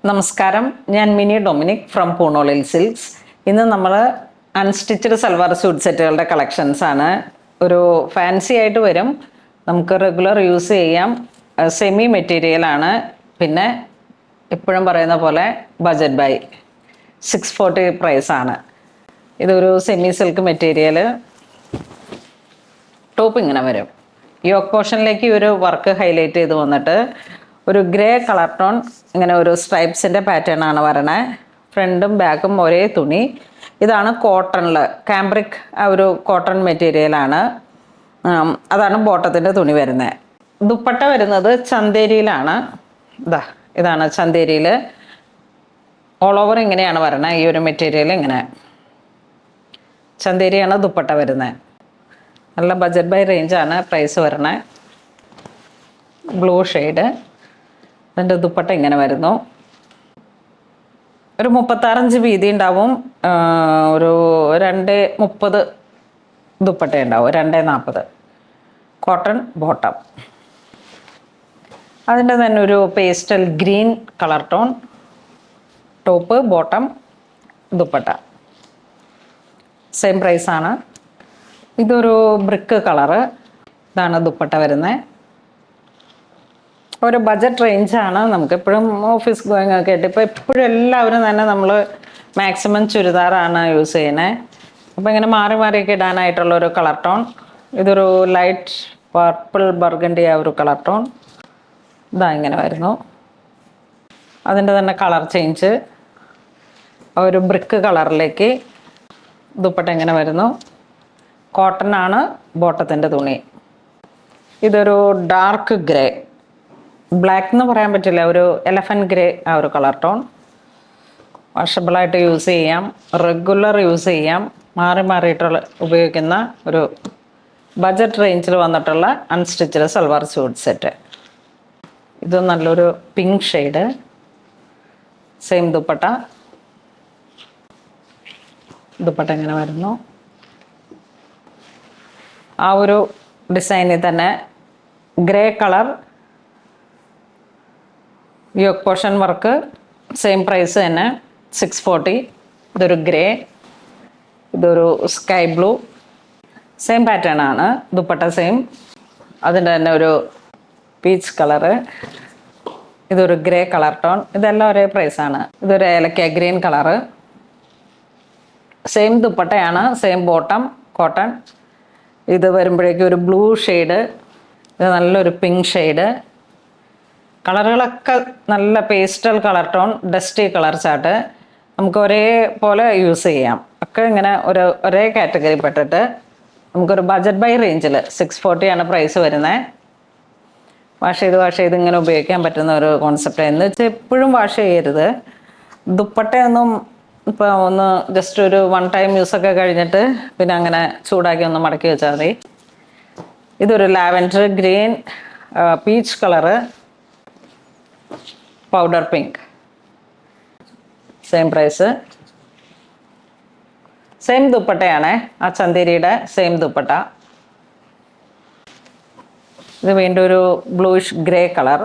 നമസ്കാരം, ഞാൻ mini Dominic from പൂണോളിൽ silks. ഇന്ന് നമ്മൾ അൺസ്റ്റിച്ചഡ് സൽവാർ സ്യൂട്ട് സെറ്റുകളുടെ കളക്ഷൻസ് ആണ്. ഒരു ഫാൻസി ആയിട്ട് വരും, നമുക്ക് റെഗുലർ യൂസ് ചെയ്യാം. സെമി മെറ്റീരിയലാണ്. പിന്നെ എപ്പോഴും പറയുന്ന പോലെ ബജറ്റ് ബൈ 640 പ്രൈസാണ്. ഇതൊരു സെമി സിൽക്ക് മെറ്റീരിയൽ. ടോപ്പ് ഇങ്ങനെ വരും. യോക്ക് പോർഷനിലേക്ക് ഒരു വർക്ക് ഹൈലൈറ്റ് ചെയ്ത് വന്നിട്ട് ഒരു ഗ്രേ കളർ ടോൺ ഇങ്ങനെ ഒരു സ്ട്രൈപ്സിൻ്റെ പാറ്റേൺ ആണ് വരണേ. ഫ്രണ്ടും ബാക്കും ഒരേ തുണി. ഇതാണ് കോട്ടണിൽ, കാംബ്രിക് ആ ഒരു കോട്ടൺ മെറ്റീരിയലാണ്. അതാണ് ബോട്ടത്തിൻ്റെ തുണി വരുന്നത്. ദുപ്പട്ട വരുന്നത് ചന്തേരിയിലാണ്. ഇതാണ് ചന്തേരിയിൽ. ഓൾ ഓവർ ഇങ്ങനെയാണ് വരണേ. ഈ ഒരു മെറ്റീരിയൽ ഇങ്ങനെ ചന്തേരിയാണ് ദുപ്പട്ട വരുന്നത്. നല്ല ബജറ്റ് ബൈ റേഞ്ചാണ് പ്രൈസ് വരണേ. Blue shade. അതിൻ്റെ ദുപ്പട്ട ഇങ്ങനെ വരുന്നു. ഒരു 36 വീതി ഉണ്ടാവും. ഒരു 230 ദുപ്പട്ട ഉണ്ടാവും. 240 കോട്ടൺ ബോട്ടം. അതിൻ്റെ തന്നെ ഒരു pastel green colour tone top, bottom, dupatta. Same പ്രൈസാണ്. ഇതൊരു ബ്രിക്ക് കളറ്. ഇതാണ് ദുപ്പട്ട വരുന്നത്. ഒരു ബജറ്റ് റേഞ്ചാണ്. നമുക്കെപ്പോഴും ഓഫീസ് ഗോയിങ് ഒക്കെ ആയിട്ട് ഇപ്പോൾ എപ്പോഴും എല്ലാവരും തന്നെ നമ്മൾ മാക്സിമം ചുരിദാറാണ് യൂസ് ചെയ്യുന്നത്. അപ്പോൾ ഇങ്ങനെ മാറി മാറിയൊക്കെ ഇടാനായിട്ടുള്ളൊരു കളർ ടോൺ. ഇതൊരു ലൈറ്റ് പർപ്പിൾ ബർഗണ്ടി ആ ഒരു കളർ ടോൺ. ഇങ്ങനെ വരുന്നു. അതിൻ്റെ തന്നെ കളർ ചേഞ്ച് ഒരു ബ്രിക്ക് കളറിലേക്ക്. ദുപ്പട്ട ഇങ്ങനെ വരുന്നു. കോട്ടൺ ആണ് ബോട്ടത്തിൻ്റെ തുണി. ഇതൊരു ഡാർക്ക് ഗ്രേ, ബ്ലാക്ക് എന്ന് പറയാൻ പറ്റില്ല, ഒരു എലഫൻറ്റ് ഗ്രേ ആ ഒരു കളർ ടോൺ. വാഷബിളായിട്ട് യൂസ് ചെയ്യാം, റെഗുലർ യൂസ് ചെയ്യാം, മാറി മാറിയിട്ടുള്ള ഉപയോഗിക്കുന്ന ഒരു ബജറ്റ് റേഞ്ചിൽ വന്നിട്ടുള്ള അൺസ്റ്റിച്ചഡ് സൽവാർ സ്യൂട്ട് സെറ്റ്. ഇത് നല്ലൊരു pink shade. Same dupatta. Dupatta ഇങ്ങനെ വരുന്നു. ആ ഒരു ഡിസൈനിൽ തന്നെ grey colour yoke portion work. Same price തന്നെ 640. ഇതൊരു ഗ്രേ, ഇതൊരു സ്കൈ ബ്ലൂ. സെയിം പാറ്റേൺ ആണ്. ദുപ്പട്ട സെയിം. അതിൻ്റെ തന്നെ ഒരു പീച്ച് കളറ്. ഇതൊരു ഗ്രേ കളർ ടോൺ. ഇതെല്ലാം ഒരേ പ്രൈസാണ്. ഇതൊരു ഏലക്ക ഗ്രീൻ കളറ്. സെയിം ദുപ്പട്ടയാണ്, സെയിം ബോട്ടം, കോട്ടൺ. ഇത് വരുമ്പോഴേക്കും ഒരു ബ്ലൂ ഷെയ്ഡ്. ഇത് നല്ലൊരു പിങ്ക് ഷെയ്ഡ്. കളറുകളൊക്കെ നല്ല pastel colour tone, dusty colour chart. നമുക്ക് ഒരേപോലെ യൂസ് ചെയ്യാം. ഒക്കെ ഇങ്ങനെ ഒരേ കാറ്റഗറി പെട്ടിട്ട് നമുക്കൊരു ബജറ്റ് ബൈ റേഞ്ചിൽ 640 ആണ് പ്രൈസ് വരുന്നത്. വാഷ് ചെയ്ത് ഇങ്ങനെ ഉപയോഗിക്കാൻ പറ്റുന്ന ഒരു കോൺസെപ്റ്റ്. എന്ന് വെച്ചാൽ എപ്പോഴും വാഷ് ചെയ്യരുത്. ദുപ്പട്ടയൊന്നും ഇപ്പോൾ ഒന്ന് ജസ്റ്റ് ഒരു 1 ടൈം യൂസൊക്കെ കഴിഞ്ഞിട്ട് പിന്നെ അങ്ങനെ ചൂടാക്കി ഒന്ന് മടക്കി വെച്ചാൽ മതി. ഇതൊരു lavender green, peach colour, powder pink. Same price. Same ദുപ്പട്ടയാണ്, ആ ചന്തേരിയുടെ സെയിം ദുപ്പട്ട. ഇത് വീണ്ടും ഒരു ബ്ലൂയിഷ് ഗ്രേ കളർ.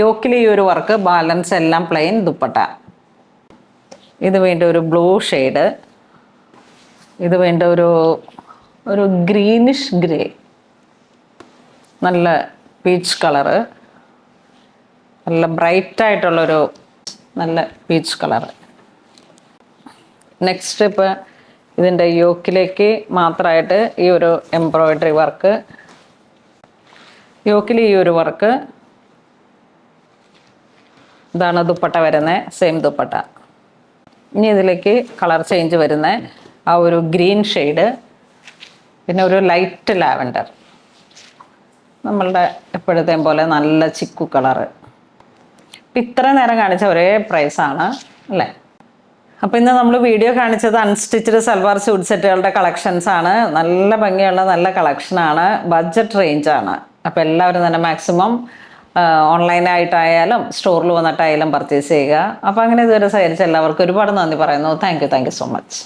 യോക്കിൽ ഈ ഒരു വർക്ക്, ബാലൻസ് എല്ലാം പ്ലെയിൻ ദുപ്പട്ട. ഇത് വീണ്ടും ഒരു ബ്ലൂ ഷെയ്ഡ്. ഇത് വീണ്ടും ഒരു ഗ്രീനിഷ് ഗ്രേ, നല്ല പീച്ച് കളറ്, നല്ല ബ്രൈറ്റായിട്ടുള്ളൊരു നല്ല പീച്ച് കളറ്. നെക്സ്റ്റ് ഇപ്പോൾ ഇതിൻ്റെ യോക്കിലേക്ക് മാത്രമായിട്ട് ഈ ഒരു എംബ്രോയ്ഡറി വർക്ക്. യോക്കിൽ ഈ ഒരു വർക്ക്. ഇതാണ് ദുപ്പട്ട വരുന്നത്, സെയിം ദുപ്പട്ട. ഇനി ഇതിലേക്ക് കളർ ചേഞ്ച് വരുന്നത് ആ ഒരു ഗ്രീൻ ഷെയ്ഡ്, പിന്നെ ഒരു ലൈറ്റ് ലാവൻഡർ. നമ്മളുടെ എപ്പോഴത്തെയും പോലെ നല്ല ചിക്കു കളറ്. ഇപ്പം ഇത്ര നേരം കാണിച്ച ഒരേ പ്രൈസാണ് അല്ലേ? അപ്പോൾ ഇന്ന് നമ്മൾ വീഡിയോ കാണിച്ചത് അൺസ്റ്റിച്ചഡ് സൽവാർ സ്യൂട്ട് സെറ്റുകളുടെ കളക്ഷൻസ് ആണ്. നല്ല ഭംഗിയുള്ള നല്ല കളക്ഷനാണ്, ബഡ്ജറ്റ് റേഞ്ചാണ്. അപ്പോൾ എല്ലാവരും തന്നെ മാക്സിമം ഓൺലൈനായിട്ടായാലും സ്റ്റോറിൽ വന്നിട്ടായാലും പർച്ചേസ് ചെയ്യുക. അപ്പോൾ അങ്ങനെ ഇതുവരെ സഹകരിച്ച എല്ലാവർക്കും ഒരുപാട് നന്ദി പറയുന്നു. Thank you so much.